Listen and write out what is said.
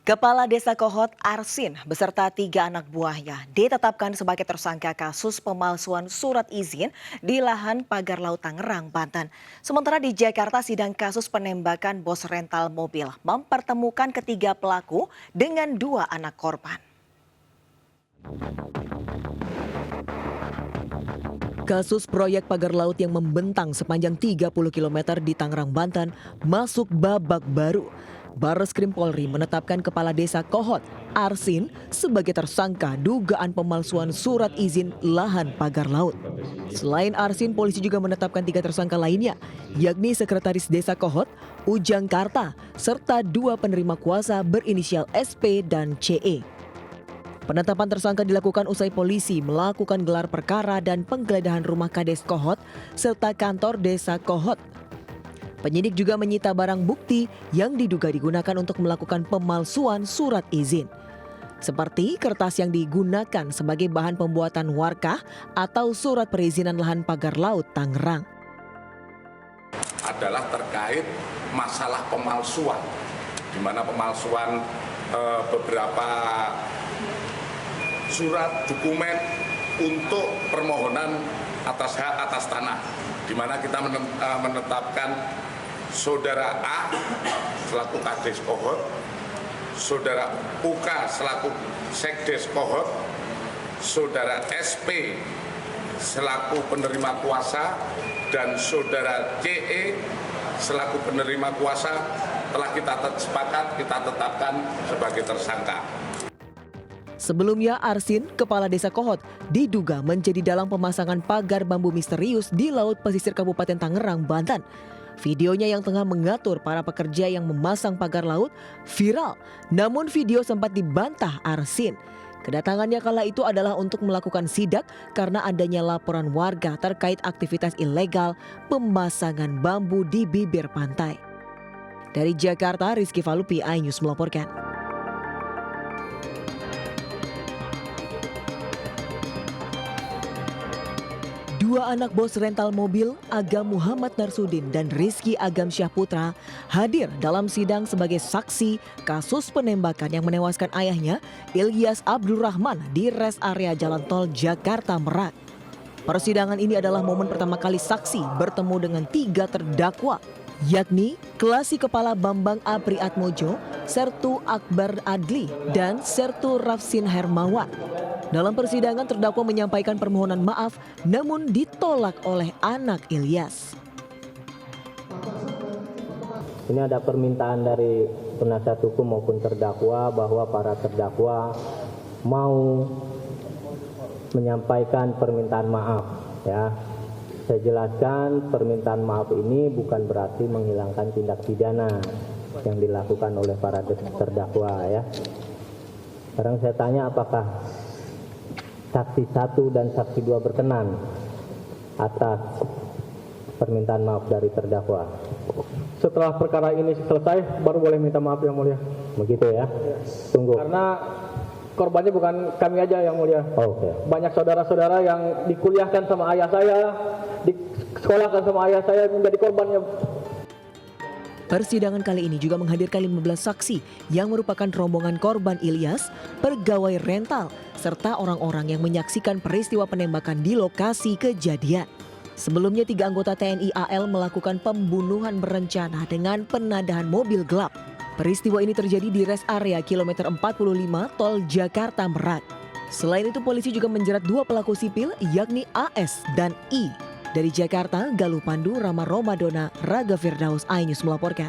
Kepala Desa Kohot Arsin beserta 3 anak buahnya ditetapkan sebagai tersangka kasus pemalsuan surat izin di lahan pagar laut Tangerang, Banten. Sementara di Jakarta, sidang kasus penembakan bos rental mobil mempertemukan ketiga pelaku dengan 2 anak korban. Kasus proyek pagar laut yang membentang sepanjang 30 km di Tangerang, Banten masuk babak baru. Barreskrim Polri menetapkan Kepala Desa Kohot Arsin sebagai tersangka dugaan pemalsuan surat izin lahan pagar laut. Selain Arsin, polisi juga menetapkan 3 tersangka lainnya, yakni Sekretaris Desa Kohot, Ujang Karta, serta 2 penerima kuasa berinisial SP dan CE. Penetapan tersangka dilakukan usai polisi melakukan gelar perkara dan penggeledahan rumah Kades Kohot serta kantor Desa Kohot. Penyidik juga menyita barang bukti yang diduga digunakan untuk melakukan pemalsuan surat izin. Seperti kertas yang digunakan sebagai bahan pembuatan warkah atau surat perizinan lahan pagar laut Tangerang. Adalah terkait masalah pemalsuan, di mana pemalsuan beberapa surat dokumen untuk permohonan atas hak atas tanah, di mana kita menetapkan Saudara A selaku Kades Kohot, Saudara UK selaku Sekdes Kohot, Saudara SP selaku penerima kuasa, dan Saudara CE selaku penerima kuasa telah kita sepakat kita tetapkan sebagai tersangka. Sebelumnya, Arsin, Kepala Desa Kohot, diduga menjadi dalang pemasangan pagar bambu misterius di Laut Pesisir Kabupaten Tangerang, Banten. Videonya yang tengah mengatur para pekerja yang memasang pagar laut viral, namun video sempat dibantah Arsin. Kedatangannya kala itu adalah untuk melakukan sidak karena adanya laporan warga terkait aktivitas ilegal pemasangan bambu di bibir pantai. Dari Jakarta, Rizky Falupi, iNews melaporkan. 2 anak bos rental mobil, Agam Muhammad Narsudin dan Rizky Agam Syahputra, hadir dalam sidang sebagai saksi kasus penembakan yang menewaskan ayahnya, Ilyas Abdurrahman, di res area Jalan Tol Jakarta Merak. Persidangan ini adalah momen pertama kali saksi bertemu dengan 3 terdakwa, yakni Kelasi Kepala Bambang Apriatmojo, Sertu Akbar Adli, dan Sertu Rafsin Hermawan. Dalam persidangan, terdakwa menyampaikan permohonan maaf namun ditolak oleh anak Ilyas. Ini ada permintaan dari penasihat hukum maupun terdakwa bahwa para terdakwa mau menyampaikan permintaan maaf, ya. Saya jelaskan, permintaan maaf ini bukan berarti menghilangkan tindak pidana yang dilakukan oleh para terdakwa, ya. Sekarang saya tanya, apakah saksi 1 dan saksi 2 berkenan atas permintaan maaf dari terdakwa? Setelah perkara ini selesai, baru boleh minta maaf, Yang Mulia. Begitu ya? Tunggu. Karena korbannya bukan kami aja, Yang Mulia. Oke. Banyak saudara-saudara yang dikuliahkan sama ayah saya, disekolahkan sama ayah saya, menjadi korbannya. Persidangan kali ini juga menghadirkan 15 saksi yang merupakan rombongan korban Ilyas, pegawai rental, serta orang-orang yang menyaksikan peristiwa penembakan di lokasi kejadian. Sebelumnya 3 anggota TNI AL melakukan pembunuhan berencana dengan penadahan mobil gelap. Peristiwa ini terjadi di res area kilometer 45 Tol Jakarta Merak. Selain itu, polisi juga menjerat 2 pelaku sipil, yakni AS dan I. Dari Jakarta, Galuh Pandu, Rama Romadona, Raga Firdaus, iNews melaporkan.